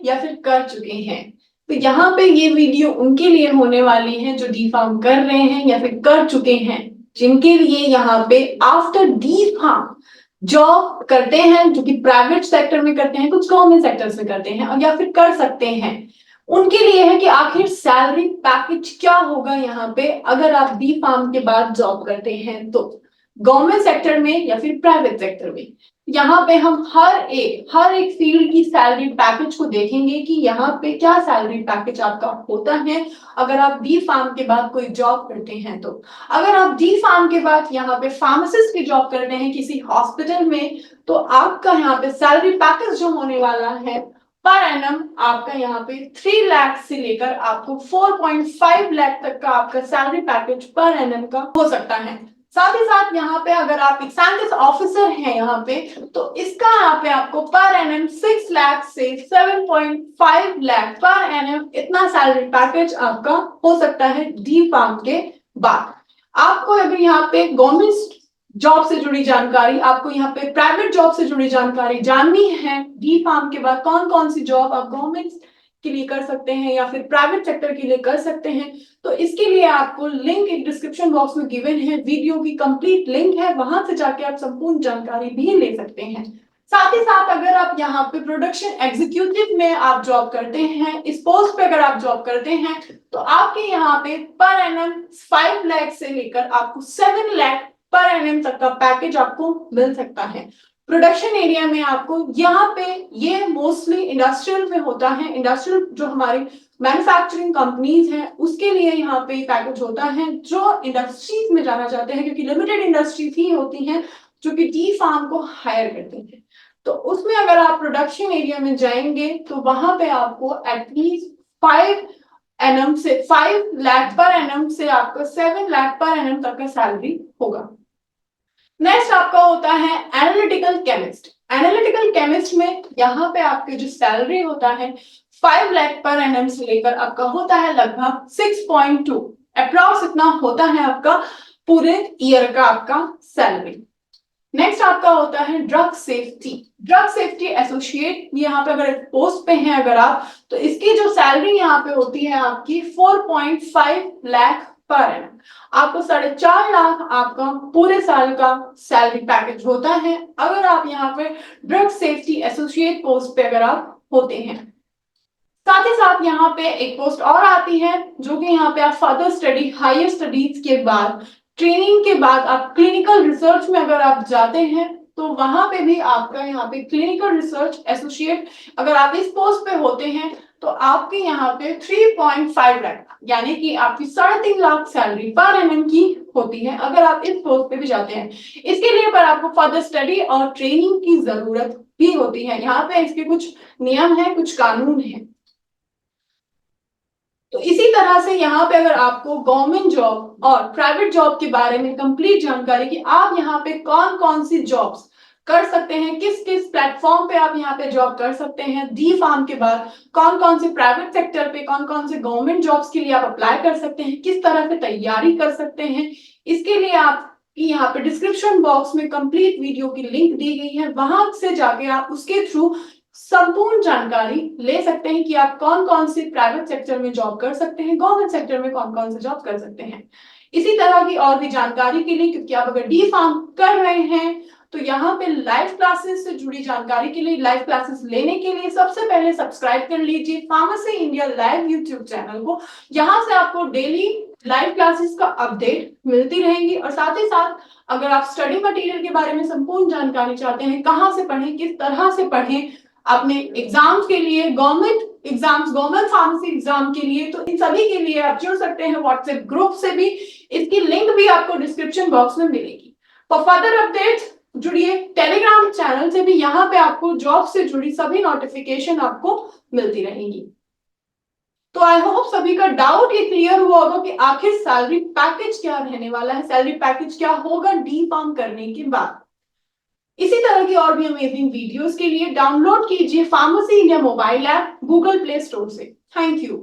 या फिर कर चुके हैं। तो यहाँ पे ये वीडियो उनके लिए होने वाली है जो डी फार्म कर रहे हैं या फिर कर चुके हैं, जिनके लिए यहाँ पे आफ्टर डी फार्म जॉब करते हैं, जो कि प्राइवेट सेक्टर में करते हैं, कुछ गवर्नमेंट सेक्टर्स में करते हैं और या फिर कर सकते हैं, उनके लिए है कि आखिर सैलरी पैकेज क्या होगा यहाँ पे अगर आप बी फार्म के बाद जॉब करते हैं तो गवर्नमेंट सेक्टर में या फिर प्राइवेट सेक्टर में। यहाँ पे हम हर एक फील्ड की सैलरी पैकेज को देखेंगे कि यहाँ पे क्या सैलरी पैकेज आपका होता है अगर आप डी फार्म के बाद कोई जॉब करते हैं। तो अगर आप डी फार्म के बाद यहाँ पे फार्मासिस्ट की जॉब करते हैं किसी हॉस्पिटल में, तो आपका यहाँ पे सैलरी पैकेज जो होने वाला है पर एनम आपका यहाँ पे 3 लाख से लेकर आपको 4.5 लाख तक का आपका सैलरी पैकेज पर एनम का हो सकता है। साथ ही साथ यहाँ पे अगर आप एक्साइज ऑफिसर हैं यहाँ पे, तो इसका यहाँ पे आपको पर एनम 6 लाख से 7.5 लाख पर एनम इतना सैलरी पैकेज आपका हो सकता है डी फार्म के बाद। आपको अगर यहाँ पे गवर्नमेंट जॉब से जुड़ी जानकारी, आपको यहाँ पे प्राइवेट जॉब से जुड़ी जानकारी जाननी है, डी फार्म के बाद कौन कौन सी जॉब आप गवर्नमेंट के लिए कर सकते हैं या फिर प्राइवेट सेक्टर के लिए कर सकते हैं, तो इसके लिए आपको लिंक एक डिस्क्रिप्शन बॉक्स में गिवन है, वीडियो की कंप्लीट लिंक है, वहां से जाके आप संपूर्ण जानकारी भी ले सकते हैं। साथ ही साथ अगर आप यहाँ पे प्रोडक्शन एग्जीक्यूटिव में आप जॉब करते हैं, इस पोस्ट पे अगर आप जॉब करते हैं, तो आपके यहाँ पे पर एनम 5 लाख से लेकर आपको 7 लाख पर एनम तक का पैकेज आपको मिल सकता है। प्रोडक्शन एरिया में आपको यहाँ पे ये मोस्टली इंडस्ट्रियल में होता है, इंडस्ट्रियल जो हमारी मैन्युफैक्चरिंग कंपनीज हैं उसके लिए यहाँ पे पैकेज होता है, जो इंडस्ट्रीज में जाना चाहते हैं, क्योंकि लिमिटेड इंडस्ट्रीज ही होती हैं जो कि डी फार्म को हायर करते हैं। तो उसमें अगर आप प्रोडक्शन एरिया में जाएंगे तो वहां पे आपको एटलीस्ट 5 एनम से 5 लाख पर एनम से आपको 7 लाख पर एनम तक का सैलरी होगा। नेक्स्ट आपका होता है एनालिटिकल केमिस्ट। एनालिटिकल केमिस्ट में यहाँ पे आपके जो सैलरी होता है 5 लाख पर एनम से लेकर आपका होता है लगभग 6.2 अप्रॉक्स, इतना होता है आपका पूरे ईयर का आपका सैलरी। नेक्स्ट आपका होता है ड्रग सेफ्टी एसोसिएट। यहाँ पे अगर पोस्ट पे हैं अगर आप, तो इसकी जो सैलरी यहाँ पे होती है आपकी 4.5 लाख पर एनम, आपको 4.5 लाख आपका पूरे साल का सैलरी पैकेज होता है अगर आप यहाँ पे ड्रग सेफ्टी एसोसिएट पोस्ट पे अगर आप होते हैं। साथ ही साथ यहाँ पे एक पोस्ट और आती है जो कि यहाँ पे आप फर्दर स्टडी हायर स्टडीज के बाद ट्रेनिंग के बाद आप क्लिनिकल रिसर्च में अगर आप जाते हैं, तो वहां पे भी आपका यहाँ पे क्लिनिकल रिसर्च एसोसिएट अगर आप इस पोस्ट पे होते हैं तो आपके यहाँ पे 3.5 लाख यानी कि आपकी 3.5 लाख सैलरी पर एनम की होती है अगर आप इस पोस्ट पे भी जाते हैं। इसके लिए पर आपको फर्दर स्टडी और ट्रेनिंग की जरूरत भी होती है। यहाँ पे इसके कुछ नियम है, कुछ कानून है। तो इसी तरह से यहाँ पे अगर आपको गवर्नमेंट जॉब और प्राइवेट जॉब के बारे में कंप्लीट जानकारी कि आप यहाँ पे कौन कौन सी जॉब्स कर सकते हैं, किस किस प्लेटफॉर्म पे आप यहाँ पे जॉब कर सकते हैं, डी फार्म के बाद कौन कौन से प्राइवेट सेक्टर पे कौन कौन से गवर्नमेंट जॉब्स के लिए आप अप्लाई कर सकते हैं, किस तरह से तैयारी कर सकते हैं, इसके लिए आप यहाँ पे डिस्क्रिप्शन बॉक्स में कंप्लीट वीडियो की लिंक दी गई है, वहां से जाके आप उसके थ्रू संपूर्ण जानकारी ले सकते हैं कि आप कौन कौन से प्राइवेट सेक्टर में जॉब कर सकते हैं, गवर्नमेंट सेक्टर में कौन कौन से जॉब कर सकते हैं। इसी तरह की और भी जानकारी के लिए, क्योंकि आप अगर डी फार्म कर रहे हैं तो यहाँ पे लाइव क्लासेस से जुड़ी जानकारी के लिए, लाइव क्लासेस लेने के लिए सबसे पहले सब्सक्राइब कर लीजिए pharmacy India live YouTube channel को। यहाँ से आपको डेली लाइव क्लासेस का अपडेट मिलती रहेंगी और साथ ही साथ अगर आप स्टडी मटेरियल के बारे में संपूर्ण जानकारी चाहते हैं, कहाँ से पढ़ें, किस तरह से पढ़ें अपने एग्जाम्स के लिए, government exams, government pharmacy exam के लिए, तो इन सभी के लिए आप जुड़ सकते हैं व्हाट्सएप ग्रुप से भी। इसकी लिंक भी आपको डिस्क्रिप्शन बॉक्स में मिलेगी। फॉर फर्दर अपडेट्स जुड़िए टेलीग्राम चैनल से भी, यहाँ पे आपको जॉब से जुड़ी सभी नोटिफिकेशन आपको मिलती रहेंगी। तो आई होप सभी का डाउट ये क्लियर हुआ होगा कि आखिर सैलरी पैकेज क्या रहने वाला है, सैलरी पैकेज क्या होगा डी फार्म करने के बाद। इसी तरह की और भी अमेजिंग वीडियोस के लिए डाउनलोड कीजिए pharmacy India mobile app Google Play Store से। Thank you.